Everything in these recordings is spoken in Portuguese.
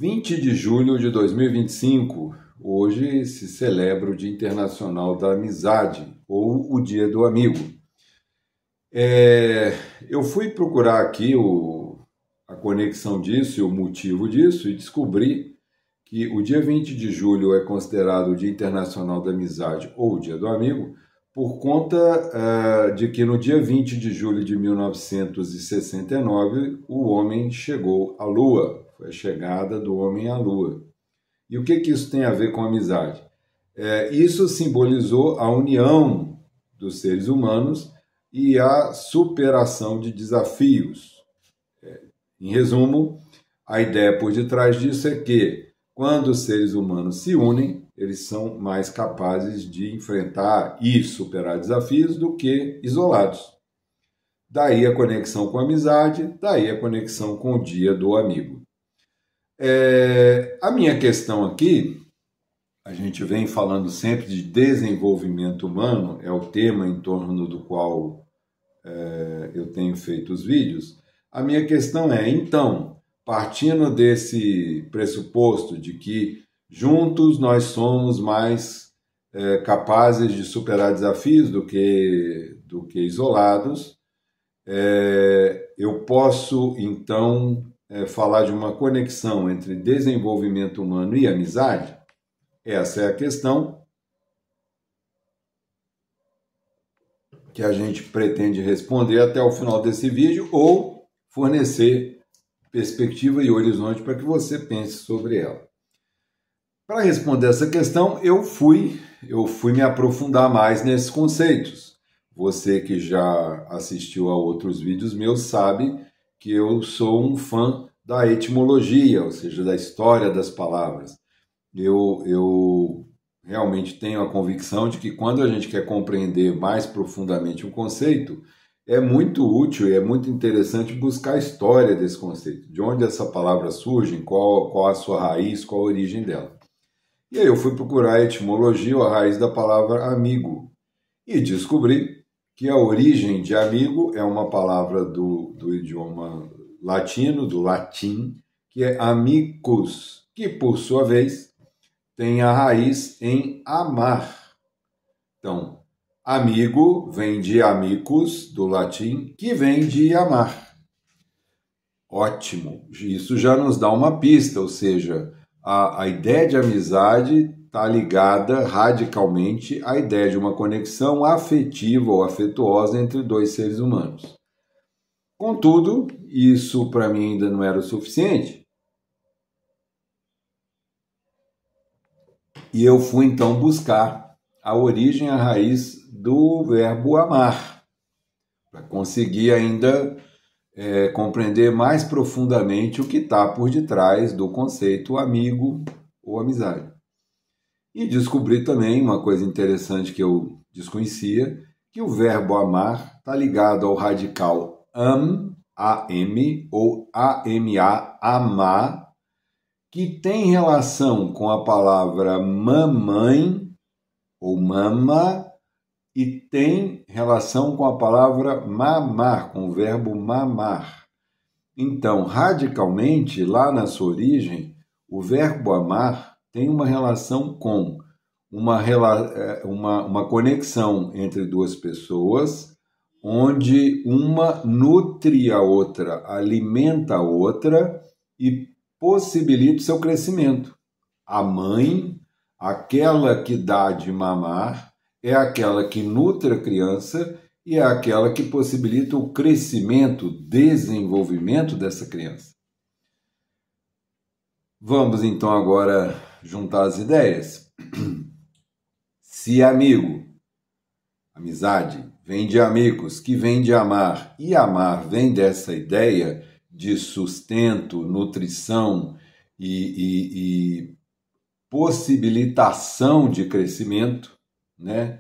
20 de julho de 2025, hoje se celebra o Dia Internacional da Amizade, ou o Dia do Amigo. Eu fui procurar aqui a conexão disso e o motivo disso e descobri que o dia 20 de julho é considerado o Dia Internacional da Amizade ou o Dia do Amigo por conta de que no dia 20 de julho de 1969 o homem chegou à Lua, foi a chegada do homem à Lua. E o que isso tem a ver com amizade? Isso simbolizou a união dos seres humanos e a superação de desafios. Em resumo, a ideia por detrás disso é que, quando os seres humanos se unem, eles são mais capazes de enfrentar e superar desafios do que isolados. Daí a conexão com a amizade, daí a conexão com o Dia do Amigo. A minha questão aqui, a gente vem falando sempre de desenvolvimento humano, é o tema em torno do qual eu tenho feito os vídeos. A minha questão é, então, partindo desse pressuposto de que juntos nós somos mais capazes de superar desafios do que isolados, eu posso, então, falar de uma conexão entre desenvolvimento humano e amizade? Essa é a questão que a gente pretende responder até o final desse vídeo ou fornecer perspectiva e horizonte para que você pense sobre ela. Para responder essa questão, eu fui me aprofundar mais nesses conceitos. Você que já assistiu a outros vídeos meus sabe que eu sou um fã da etimologia, ou seja, da história das palavras. Eu realmente tenho a convicção de que quando a gente quer compreender mais profundamente um conceito, é muito útil e é muito interessante buscar a história desse conceito, de onde essa palavra surge, qual a sua raiz, qual a origem dela. E aí eu fui procurar a etimologia, a raiz da palavra amigo, e descobri que a origem de amigo é uma palavra do idioma latino, do latim, que é amicus, que por sua vez tem a raiz em amar. Então, amigo vem de amicus, do latim, que vem de amar. Ótimo! Isso já nos dá uma pista, ou seja, a ideia de amizade está ligada radicalmente à ideia de uma conexão afetiva ou afetuosa entre dois seres humanos. Contudo, isso para mim ainda não era o suficiente. E eu fui então buscar a origem, a raiz do verbo amar, para conseguir ainda compreender mais profundamente o que está por detrás do conceito amigo ou amizade. E descobri também uma coisa interessante que eu desconhecia, que o verbo amar está ligado ao radical am, ou ama, amar, que tem relação com a palavra mamãe ou mama e tem relação com a palavra mamar, com o verbo mamar. Então, radicalmente, lá na sua origem, o verbo amar tem uma relação com uma conexão entre duas pessoas, onde uma nutre a outra, alimenta a outra e possibilita o seu crescimento. A mãe, aquela que dá de mamar, é aquela que nutre a criança e é aquela que possibilita o crescimento, o desenvolvimento dessa criança. Vamos então agora juntar as ideias. Se amigo, amizade, vem de amigos, que vem de amar, e amar vem dessa ideia de sustento, nutrição e possibilitação de crescimento, né?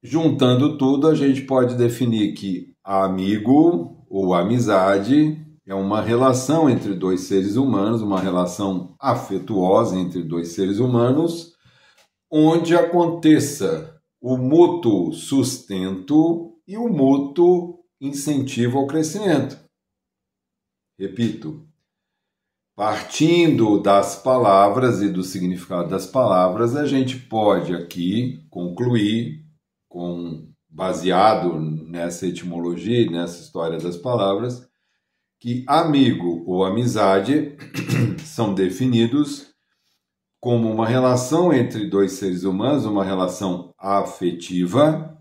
Juntando tudo, a gente pode definir que amigo ou amizade é uma relação entre dois seres humanos, uma relação afetuosa entre dois seres humanos, onde aconteça o mútuo sustento e o mútuo incentivo ao crescimento. Repito, partindo das palavras e do significado das palavras, a gente pode aqui concluir, baseado nessa etimologia, nessa história das palavras, que amigo ou amizade são definidos como uma relação entre dois seres humanos, uma relação afetiva,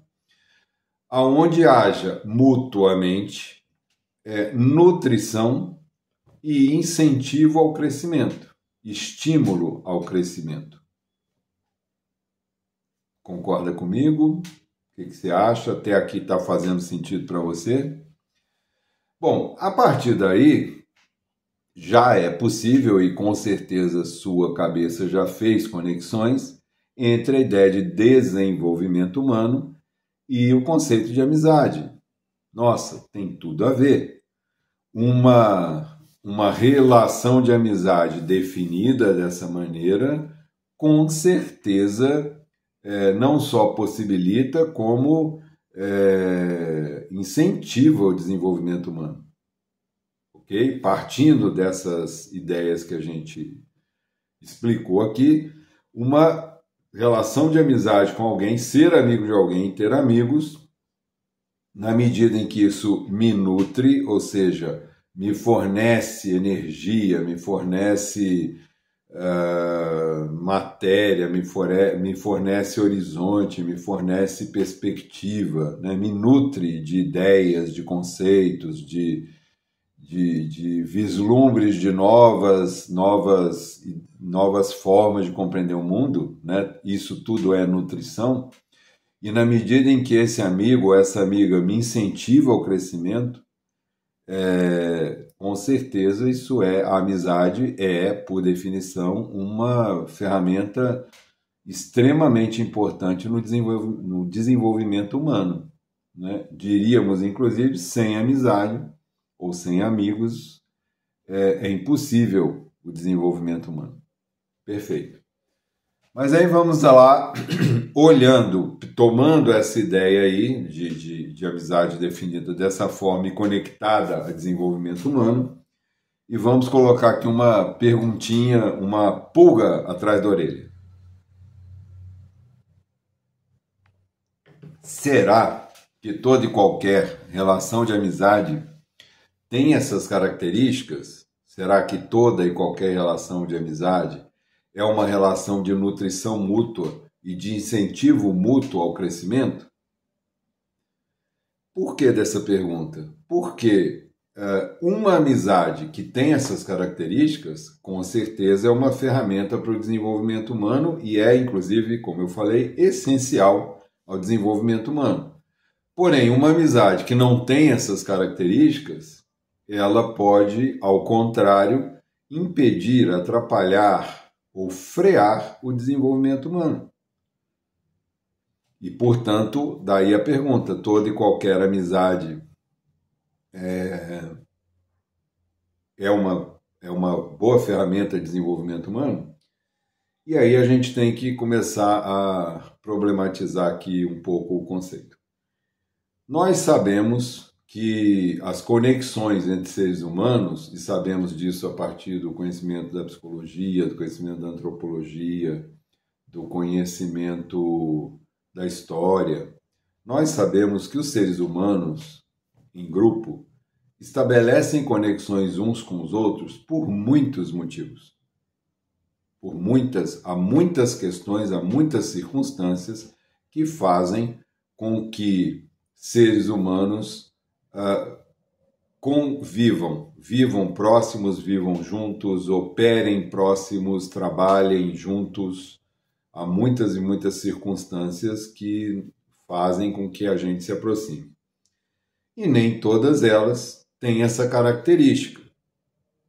aonde haja mutuamente nutrição e incentivo ao crescimento, estímulo ao crescimento. Concorda comigo? O que você acha? Até aqui está fazendo sentido para você? Bom, a partir daí, já é possível, e com certeza sua cabeça já fez conexões entre a ideia de desenvolvimento humano e o conceito de amizade. Nossa, tem tudo a ver. Uma relação de amizade definida dessa maneira, com certeza, não só possibilita, como incentiva o desenvolvimento humano. Okay? Partindo dessas ideias que a gente explicou aqui, uma relação de amizade com alguém, ser amigo de alguém, ter amigos, na medida em que isso me nutre, ou seja, me fornece energia, me fornece matéria, me fornece horizonte, me fornece perspectiva, né? Me nutre de ideias, de conceitos, de vislumbres de novas formas de compreender o mundo, né? Isso tudo é nutrição. E na medida em que esse amigo ou essa amiga me incentiva ao crescimento, com certeza a amizade por definição, uma ferramenta extremamente importante no desenvolvimento humano, né? Diríamos, inclusive, sem amizade ou sem amigos, é impossível o desenvolvimento humano. Perfeito. Mas aí vamos lá, tomando essa ideia aí de amizade definida dessa forma e conectada a desenvolvimento humano, e vamos colocar aqui uma perguntinha, uma pulga atrás da orelha. Será que toda e qualquer relação de amizade tem essas características? Será que toda e qualquer relação de amizade é uma relação de nutrição mútua e de incentivo mútuo ao crescimento? Por que dessa pergunta? Porque uma amizade que tem essas características, com certeza é uma ferramenta para o desenvolvimento humano e inclusive, como eu falei, essencial ao desenvolvimento humano. Porém, uma amizade que não tem essas características, ela pode, ao contrário, impedir, atrapalhar ou frear o desenvolvimento humano. E, portanto, daí a pergunta, toda e qualquer amizade é uma boa ferramenta de desenvolvimento humano? E aí a gente tem que começar a problematizar aqui um pouco o conceito. Nós sabemos que as conexões entre seres humanos, e sabemos disso a partir do conhecimento da psicologia, do conhecimento da antropologia, do conhecimento da história, nós sabemos que os seres humanos, em grupo, estabelecem conexões uns com os outros por muitos motivos. Há muitas questões, há muitas circunstâncias que fazem com que seres humanos vivam próximos, vivam juntos, operem próximos, trabalhem juntos. Há muitas e muitas circunstâncias que fazem com que a gente se aproxime. E nem todas elas têm essa característica,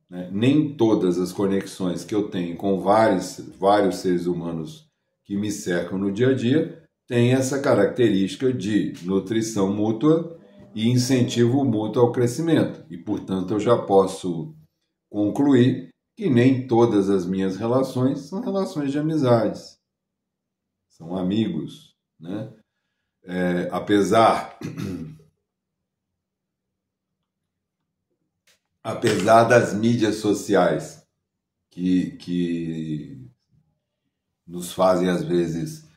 né? Nem todas as conexões que eu tenho com vários seres humanos que me cercam no dia a dia têm essa característica de nutrição mútua e incentivo mútuo ao crescimento. E, portanto, eu já posso concluir que nem todas as minhas relações são relações de amizades. São amigos, né? Apesar das mídias sociais que nos fazem, às vezes,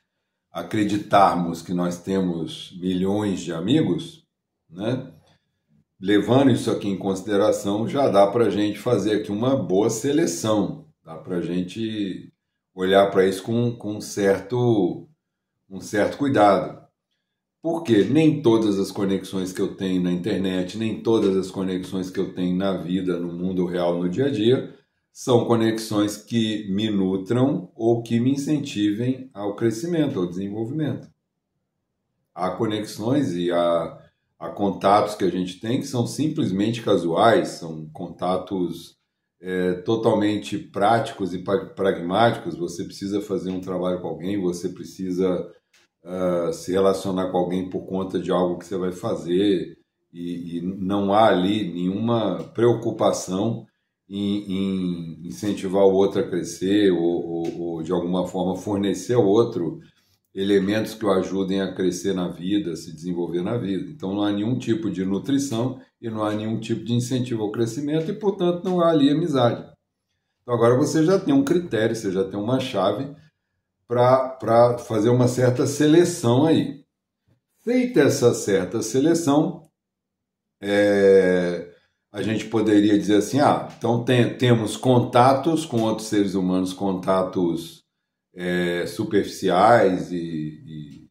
acreditarmos que nós temos milhões de amigos, né? Levando isso aqui em consideração, já dá para a gente fazer aqui uma boa seleção, dá para a gente olhar para isso com um certo cuidado. Porque nem todas as conexões que eu tenho na internet, nem todas as conexões que eu tenho na vida, no mundo real, no dia a dia, são conexões que me nutram ou que me incentivem ao crescimento, ao desenvolvimento. Há conexões e há contatos que a gente tem que são simplesmente casuais, são contatos totalmente práticos e pragmáticos. Você precisa fazer um trabalho com alguém, você precisa se relacionar com alguém por conta de algo que você vai fazer e não há ali nenhuma preocupação em incentivar o outro a crescer ou de alguma forma fornecer ao outro elementos que o ajudem a crescer na vida, a se desenvolver na vida. Então não há nenhum tipo de nutrição e não há nenhum tipo de incentivo ao crescimento e, portanto, não há ali amizade. Então agora você já tem um critério, você já tem uma chave para fazer uma certa seleção aí. Feita essa certa seleção, a gente poderia dizer assim, então temos contatos com outros seres humanos, contatos superficiais e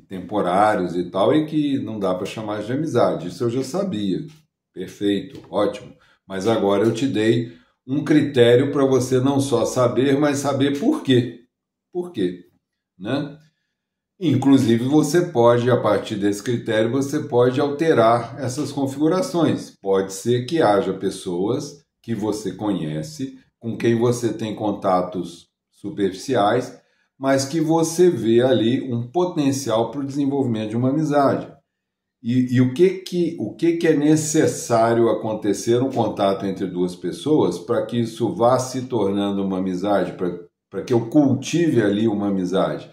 temporários e tal, e que não dá para chamar de amizade. Isso eu já sabia. Perfeito, ótimo. Mas agora eu te dei um critério para você não só saber, mas saber por quê. Por quê? Né? Inclusive, você pode, a partir desse critério, você pode alterar essas configurações. Pode ser que haja pessoas que você conhece, com quem você tem contatos superficiais, mas que você vê ali um potencial para o desenvolvimento de uma amizade. E o que é necessário acontecer no contato entre duas pessoas para que isso vá se tornando uma amizade, para que eu cultive ali uma amizade?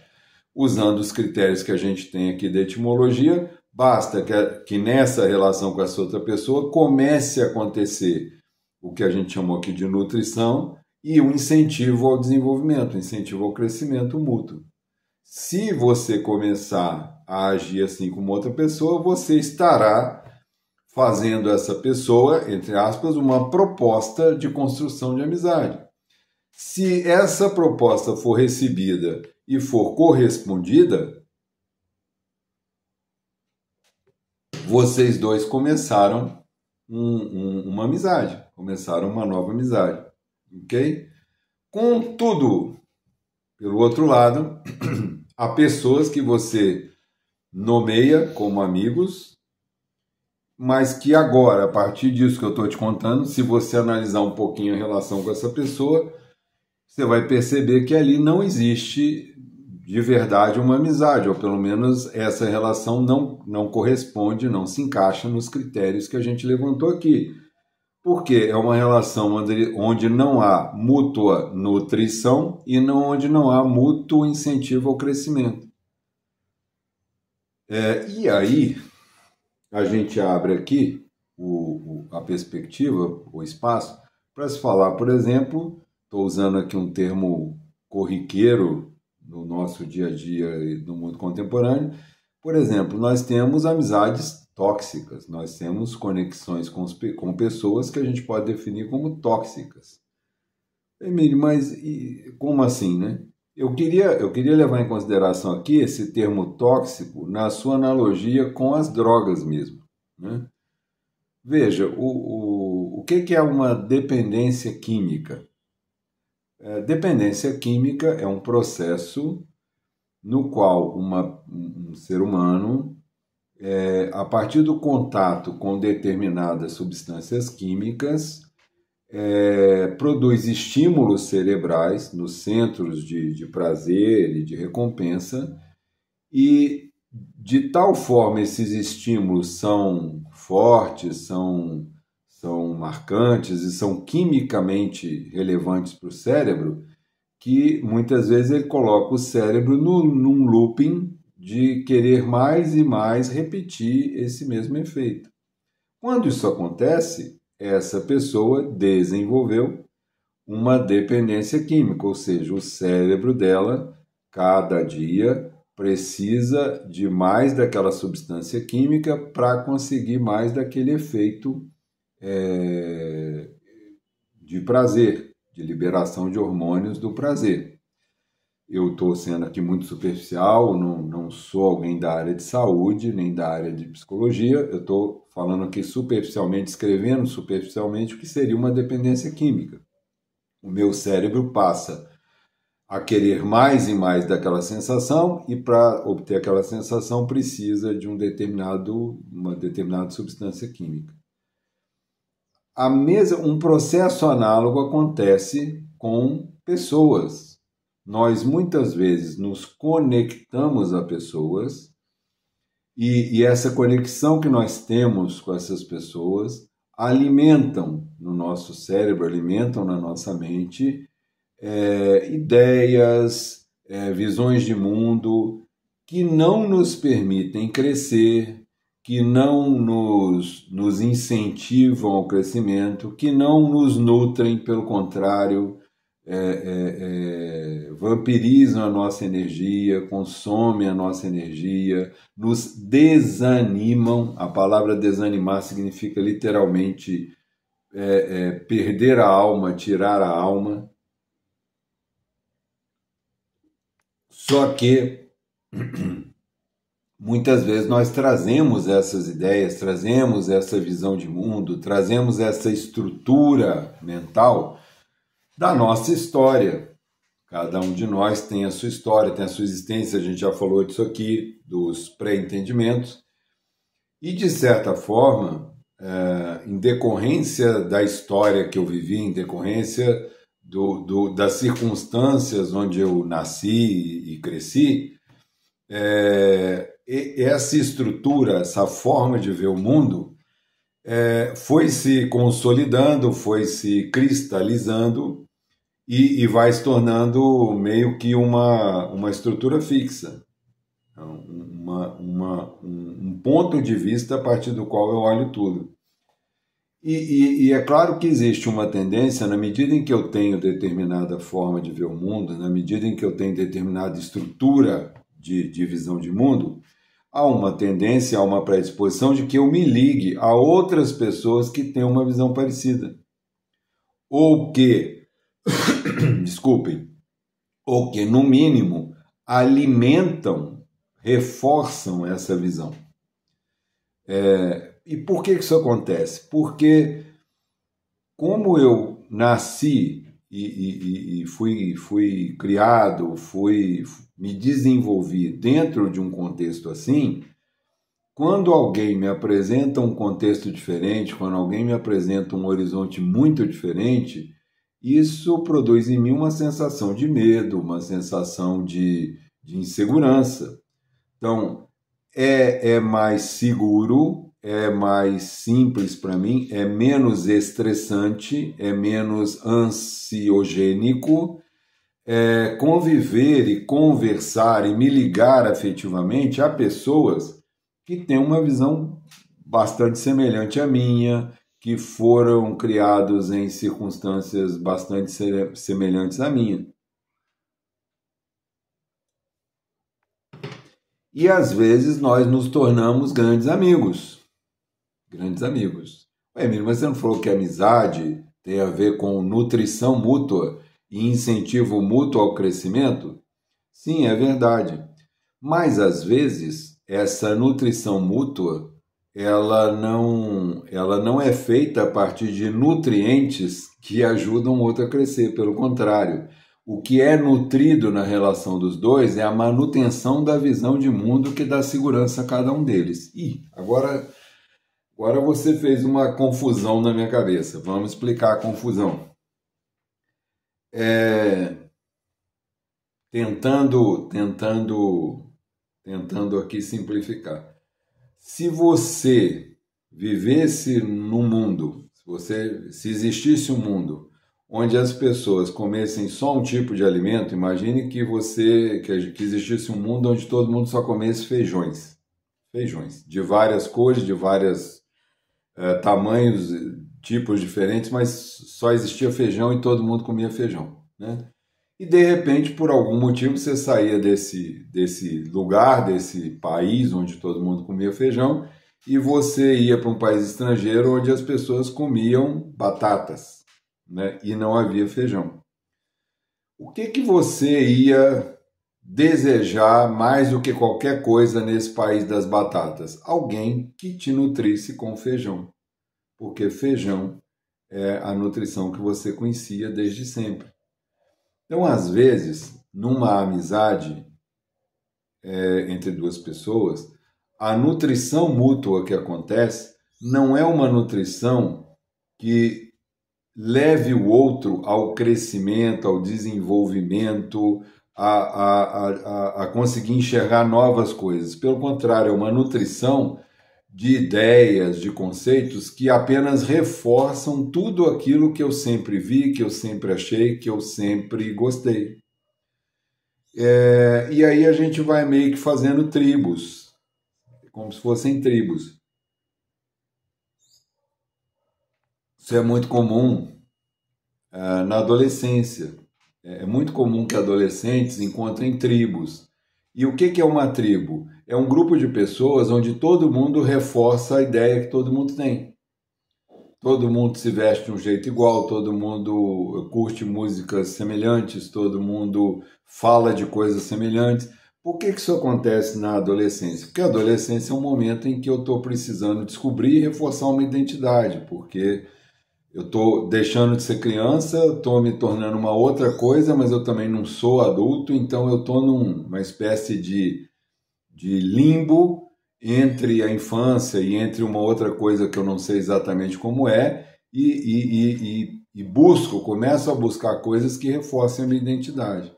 Usando os critérios que a gente tem aqui da etimologia, basta que nessa relação com essa outra pessoa comece a acontecer o que a gente chamou aqui de nutrição e um incentivo ao desenvolvimento, um incentivo ao crescimento mútuo. Se você começar a agir assim com outra pessoa, você estará fazendo essa pessoa, entre aspas, uma proposta de construção de amizade. Se essa proposta for recebida e for correspondida, vocês dois começaram uma amizade, começaram uma nova amizade, ok? Contudo, pelo outro lado, há pessoas que você nomeia como amigos, mas que agora, a partir disso que eu estou te contando, se você analisar um pouquinho a relação com essa pessoa, você vai perceber que ali não existe de verdade uma amizade, ou pelo menos essa relação não corresponde, não se encaixa nos critérios que a gente levantou aqui. Porque é uma relação onde não há mútua nutrição e onde não há mútuo incentivo ao crescimento. E aí, a gente abre aqui a perspectiva, o espaço, para se falar, por exemplo, estou usando aqui um termo corriqueiro no nosso dia a dia e no mundo contemporâneo. Por exemplo, nós temos amizades tóxicas, nós temos conexões com pessoas que a gente pode definir como tóxicas. Emílio, mas como assim, né? Eu queria levar em consideração aqui esse termo tóxico na sua analogia com as drogas mesmo, né? Veja, o que é uma dependência química? Dependência química é um processo no qual um ser humano, a partir do contato com determinadas substâncias químicas, produz estímulos cerebrais nos centros de prazer e de recompensa, e de tal forma esses estímulos são fortes, são marcantes e são quimicamente relevantes para o cérebro, que muitas vezes ele coloca o cérebro num looping de querer mais e mais repetir esse mesmo efeito. Quando isso acontece, essa pessoa desenvolveu uma dependência química, ou seja, o cérebro dela, cada dia, precisa de mais daquela substância química para conseguir mais daquele efeito de prazer, de liberação de hormônios do prazer. Eu estou sendo aqui muito superficial, não sou alguém da área de saúde, nem da área de psicologia, eu estou falando aqui superficialmente, escrevendo superficialmente o que seria uma dependência química. O meu cérebro passa a querer mais e mais daquela sensação e para obter aquela sensação precisa de uma determinada substância química. Um processo análogo acontece com pessoas. Nós muitas vezes nos conectamos a pessoas e essa conexão que nós temos com essas pessoas alimentam no nosso cérebro, alimentam na nossa mente ideias, visões de mundo que não nos permitem crescer, que não nos incentivam ao crescimento, que não nos nutrem, pelo contrário, vampirizam a nossa energia, consomem a nossa energia, nos desanimam. A palavra desanimar significa literalmente perder a alma, tirar a alma. Só que muitas vezes nós trazemos essas ideias, trazemos essa visão de mundo, trazemos essa estrutura mental da nossa história. Cada um de nós tem a sua história, tem a sua existência, a gente já falou disso aqui, dos pré-entendimentos. E, de certa forma, em decorrência da história que eu vivi, em decorrência das circunstâncias onde eu nasci e cresci, essa estrutura, essa forma de ver o mundo foi se consolidando, foi se cristalizando e vai se tornando meio que uma estrutura fixa, um ponto de vista a partir do qual eu olho tudo. E é claro que existe uma tendência, na medida em que eu tenho determinada forma de ver o mundo, na medida em que eu tenho determinada estrutura de visão de mundo, há uma tendência, há uma predisposição de que eu me ligue a outras pessoas que têm uma visão parecida. Ou que, desculpem, ou que, no mínimo, alimentam, reforçam essa visão. E por que isso acontece? Porque como eu nasci e fui criado, me desenvolvi dentro de um contexto assim, quando alguém me apresenta um contexto diferente, quando alguém me apresenta um horizonte muito diferente, isso produz em mim uma sensação de medo, uma sensação de insegurança. Então, é mais seguro, é mais simples para mim, é menos estressante, é menos ansiogênico conviver e conversar e me ligar afetivamente a pessoas que têm uma visão bastante semelhante à minha, que foram criados em circunstâncias bastante semelhantes à minha. E às vezes nós nos tornamos grandes amigos. Grandes amigos. Emílio, mas você não falou que amizade tem a ver com nutrição mútua e incentivo mútuo ao crescimento? Sim, é verdade. Mas às vezes essa nutrição mútua ela não é feita a partir de nutrientes que ajudam o outro a crescer. Pelo contrário, o que é nutrido na relação dos dois é a manutenção da visão de mundo que dá segurança a cada um deles. Agora você fez uma confusão na minha cabeça. Vamos explicar a confusão. Tentando aqui simplificar. Se você vivesse num mundo, se existisse um mundo onde as pessoas comessem só um tipo de alimento, imagine que existisse um mundo onde todo mundo só comesse feijões de várias cores, de vários tamanhos, tipos diferentes, mas só existia feijão e todo mundo comia feijão, né? E de repente, por algum motivo, você saía desse lugar, desse país onde todo mundo comia feijão, e você ia para um país estrangeiro onde as pessoas comiam batatas, né? E não havia feijão. O que você ia desejar mais do que qualquer coisa nesse país das batatas? Alguém que te nutrisse com feijão, porque feijão é a nutrição que você conhecia desde sempre. Então, às vezes, numa amizade entre duas pessoas, a nutrição mútua que acontece não é uma nutrição que leve o outro ao crescimento, ao desenvolvimento, a conseguir enxergar novas coisas. Pelo contrário, é uma nutrição de ideias, de conceitos que apenas reforçam tudo aquilo que eu sempre vi, que eu sempre achei, que eu sempre gostei. E aí a gente vai meio que fazendo tribos, como se fossem tribos. Isso é muito comum na adolescência. É muito comum que adolescentes encontrem tribos. E o que é uma tribo? É um grupo de pessoas onde todo mundo reforça a ideia que todo mundo tem. Todo mundo se veste de um jeito igual, todo mundo curte músicas semelhantes, todo mundo fala de coisas semelhantes. Por que isso acontece na adolescência? Porque a adolescência é um momento em que eu estou precisando descobrir e reforçar uma identidade, porque eu estou deixando de ser criança, estou me tornando uma outra coisa, mas eu também não sou adulto, então eu estou numa espécie de limbo entre a infância e entre uma outra coisa que eu não sei exatamente como é, e começo a buscar coisas que reforcem a minha identidade.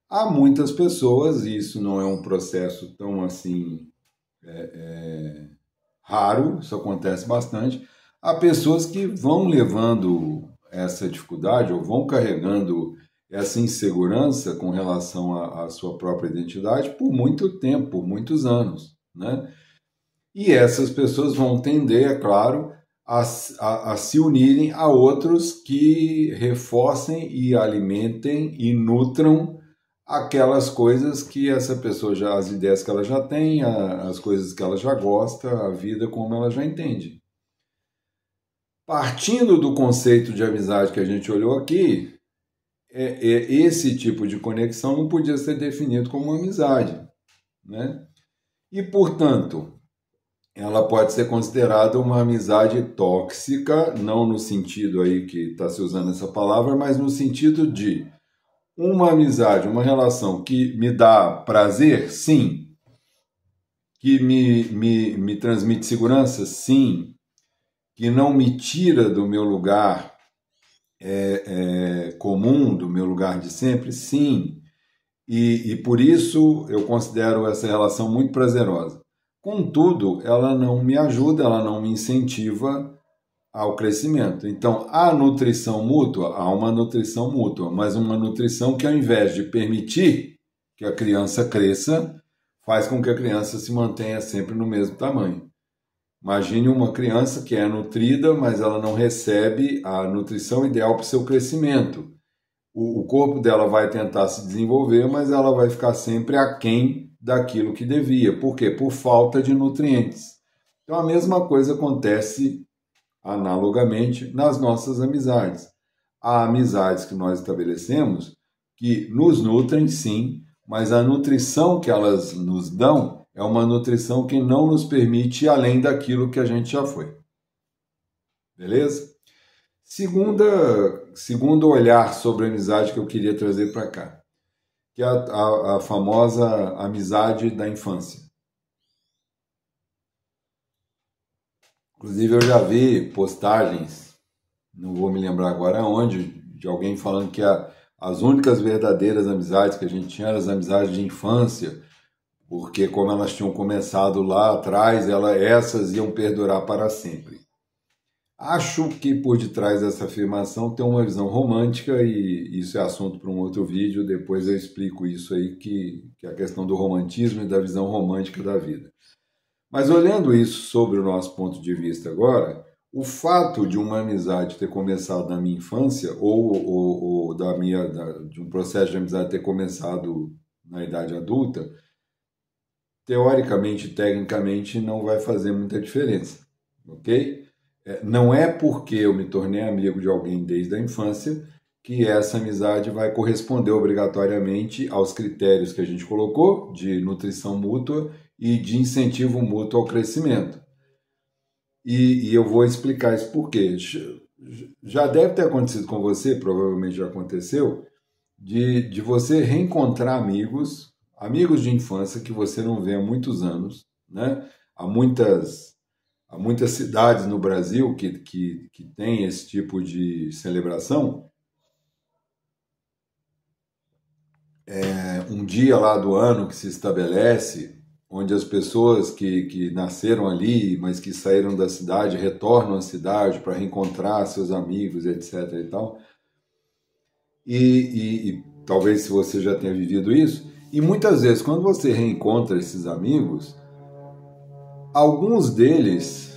Há muitas pessoas, e isso não é um processo tão assim raro, isso acontece bastante, há pessoas que vão levando essa dificuldade ou vão carregando essa insegurança com relação à sua própria identidade por muito tempo, por muitos anos, né? E essas pessoas vão tender, é claro, a se unirem a outros que reforcem e alimentem e nutram aquelas coisas que essa pessoa já, as ideias que ela já tem, as coisas que ela já gosta, a vida como ela já entende. Partindo do conceito de amizade que a gente olhou aqui, esse tipo de conexão não podia ser definido como uma amizade, né? E, portanto, ela pode ser considerada uma amizade tóxica, não no sentido aí que está se usando essa palavra, mas no sentido de uma amizade, uma relação que me dá prazer, sim, que me transmite segurança, sim, que não me tira do meu lugar comum, do meu lugar de sempre, sim. E por isso eu considero essa relação muito prazerosa. Contudo, ela não me ajuda, ela não me incentiva ao crescimento. Então, há nutrição mútua? Há uma nutrição mútua, mas uma nutrição que ao invés de permitir que a criança cresça, faz com que a criança se mantenha sempre no mesmo tamanho. Imagine uma criança que é nutrida, mas ela não recebe a nutrição ideal para o seu crescimento. O corpo dela vai tentar se desenvolver, mas ela vai ficar sempre aquém daquilo que devia. Por quê? Por falta de nutrientes. Então a mesma coisa acontece analogamente nas nossas amizades. Há amizades que nós estabelecemos que nos nutrem, sim, mas a nutrição que elas nos dão é uma nutrição que não nos permite ir além daquilo que a gente já foi. Beleza? Segundo olhar sobre a amizade que eu queria trazer para cá, que é a famosa amizade da infância. Inclusive eu já vi postagens, não vou me lembrar agora onde, de alguém falando que as únicas verdadeiras amizades que a gente tinha eram as amizades de infância, porque como elas tinham começado lá atrás, essas iam perdurar para sempre. Acho que por detrás dessa afirmação tem uma visão romântica, e isso é assunto para um outro vídeo, depois eu explico isso aí, que é a questão do romantismo e da visão romântica da vida. Mas olhando isso sobre o nosso ponto de vista agora, O fato de uma amizade ter começado na minha infância, ou de um processo de amizade ter começado na idade adulta, teoricamente, tecnicamente, não vai fazer muita diferença, ok? Não é porque eu me tornei amigo de alguém desde a infância que essa amizade vai corresponder obrigatoriamente aos critérios que a gente colocou de nutrição mútua e de incentivo mútuo ao crescimento. E eu vou explicar isso por quê. Já deve ter acontecido com você, provavelmente já aconteceu, de você reencontrar amigos de infância que você não vê há muitos anos, né? Há muitas cidades no Brasil que tem esse tipo de celebração. Um dia lá do ano que se estabelece, onde as pessoas que nasceram ali, mas que saíram da cidade, retornam à cidade para reencontrar seus amigos, etc. e tal. E talvez se você já tenha vivido isso, e muitas vezes quando você reencontra esses amigos, alguns deles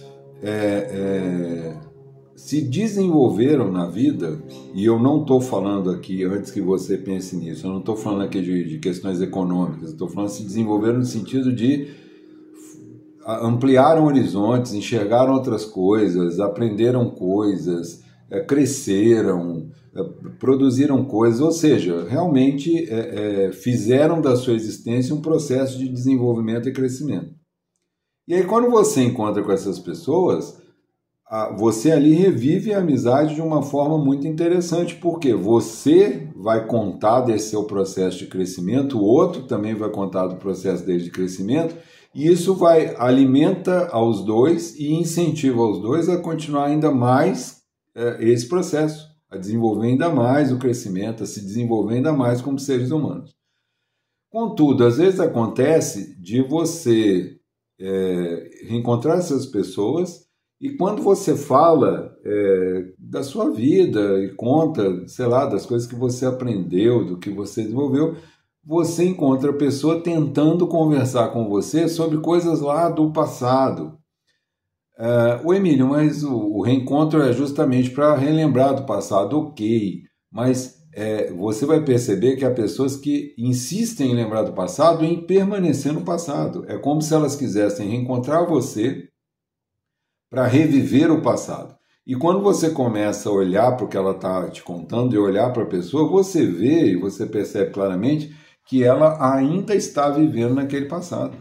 se desenvolveram na vida, e eu não estou falando aqui, antes que você pense nisso, eu não estou falando aqui de questões econômicas, estou falando se desenvolveram no sentido de ampliaram horizontes, enxergaram outras coisas, aprenderam coisas, cresceram, produziram coisas, ou seja, realmente fizeram da sua existência um processo de desenvolvimento e crescimento. E aí quando você encontra com essas pessoas, você ali revive a amizade de uma forma muito interessante, porque você vai contar desse seu processo de crescimento, o outro também vai contar do processo dele de crescimento, e isso alimenta aos dois e incentiva os dois a continuar ainda mais esse processo, a desenvolver ainda mais o crescimento, a se desenvolver ainda mais como seres humanos. Contudo, às vezes acontece de você reencontrar essas pessoas, e quando você fala da sua vida e conta, sei lá, das coisas que você aprendeu, do que você desenvolveu, você encontra a pessoa tentando conversar com você sobre coisas lá do passado. Emílio, mas o reencontro é justamente para relembrar do passado, ok, mas você vai perceber que há pessoas que insistem em lembrar do passado e em permanecer no passado. É como se elas quisessem reencontrar você para reviver o passado. E quando você começa a olhar para o que ela está te contando e olhar para a pessoa, você vê e você percebe claramente que ela ainda está vivendo naquele passado.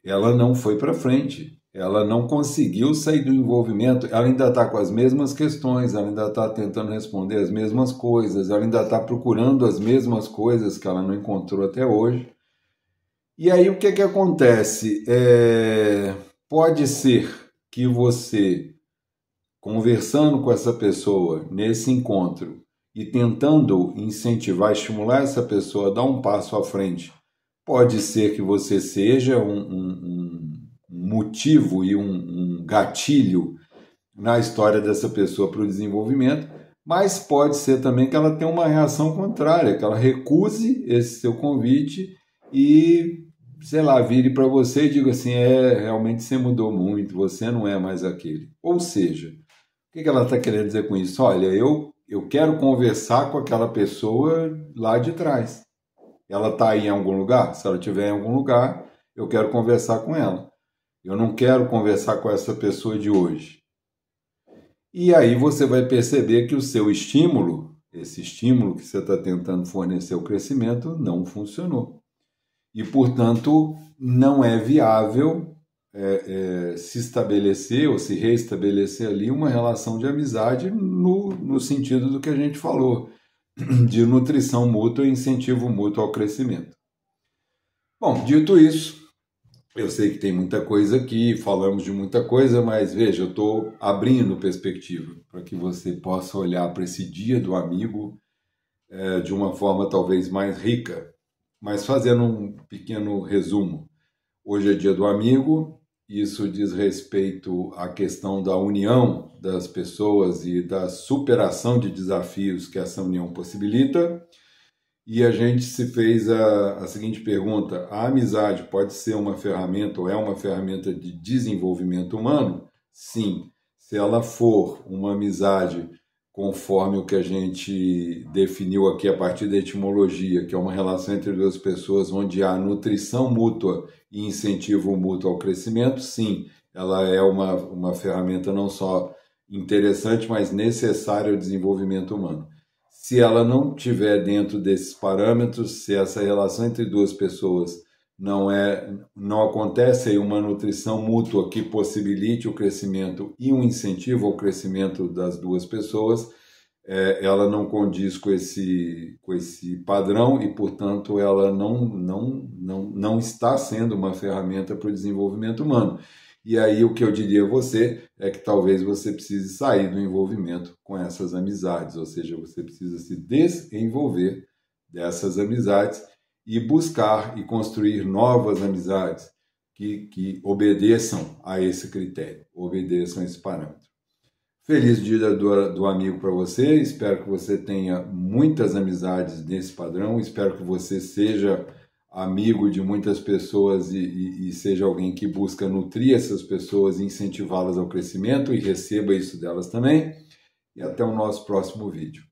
Ela não foi para frente, ela não conseguiu sair do envolvimento, ela ainda está com as mesmas questões, ela ainda está tentando responder as mesmas coisas, ela ainda está procurando as mesmas coisas que ela não encontrou até hoje. E aí o que acontece? Pode ser que você, conversando com essa pessoa nesse encontro e tentando incentivar, estimular essa pessoa a dar um passo à frente, pode ser que você seja um motivo e um gatilho na história dessa pessoa para o desenvolvimento, mas pode ser também que ela tenha uma reação contrária, que ela recuse esse seu convite e, sei lá, vire para você e diga assim, realmente você mudou muito, você não é mais aquele. Ou seja, o que ela está querendo dizer com isso? Olha, eu quero conversar com aquela pessoa lá de trás. Ela está aí em algum lugar? Se ela estiver em algum lugar, eu quero conversar com ela. Eu não quero conversar com essa pessoa de hoje. E aí você vai perceber que o seu estímulo, esse estímulo que você está tentando fornecer ao crescimento, não funcionou. E, portanto, não é viável se estabelecer ou se reestabelecer ali uma relação de amizade no sentido do que a gente falou, de nutrição mútua e incentivo mútuo ao crescimento. Bom, dito isso, eu sei que tem muita coisa aqui, falamos de muita coisa, mas veja, eu estou abrindo perspectiva para que você possa olhar para esse dia do amigo de uma forma talvez mais rica. Mas fazendo um pequeno resumo, hoje é dia do amigo, isso diz respeito à questão da união das pessoas e da superação de desafios que essa união possibilita. E a gente se fez a seguinte pergunta: a amizade pode ser uma ferramenta ou é uma ferramenta de desenvolvimento humano? Sim. Se ela for uma amizade conforme o que a gente definiu aqui a partir da etimologia, que é uma relação entre duas pessoas onde há nutrição mútua e incentivo mútuo ao crescimento, sim, ela é uma ferramenta não só interessante, mas necessária ao desenvolvimento humano. Se ela não estiver dentro desses parâmetros, se essa relação entre duas pessoas não acontece aí uma nutrição mútua que possibilite o crescimento e um incentivo ao crescimento das duas pessoas, ela não condiz com esse padrão e, portanto, ela não está sendo uma ferramenta para o desenvolvimento humano. E aí o que eu diria a você é que talvez você precise sair do envolvimento com essas amizades, ou seja, você precisa se desenvolver dessas amizades e buscar e construir novas amizades que obedeçam a esse critério, obedeçam a esse parâmetro. Feliz dia do amigo para você, espero que você tenha muitas amizades nesse padrão, espero que você seja amigo de muitas pessoas e seja alguém que busca nutrir essas pessoas e incentivá-las ao crescimento e receba isso delas também. E até o nosso próximo vídeo.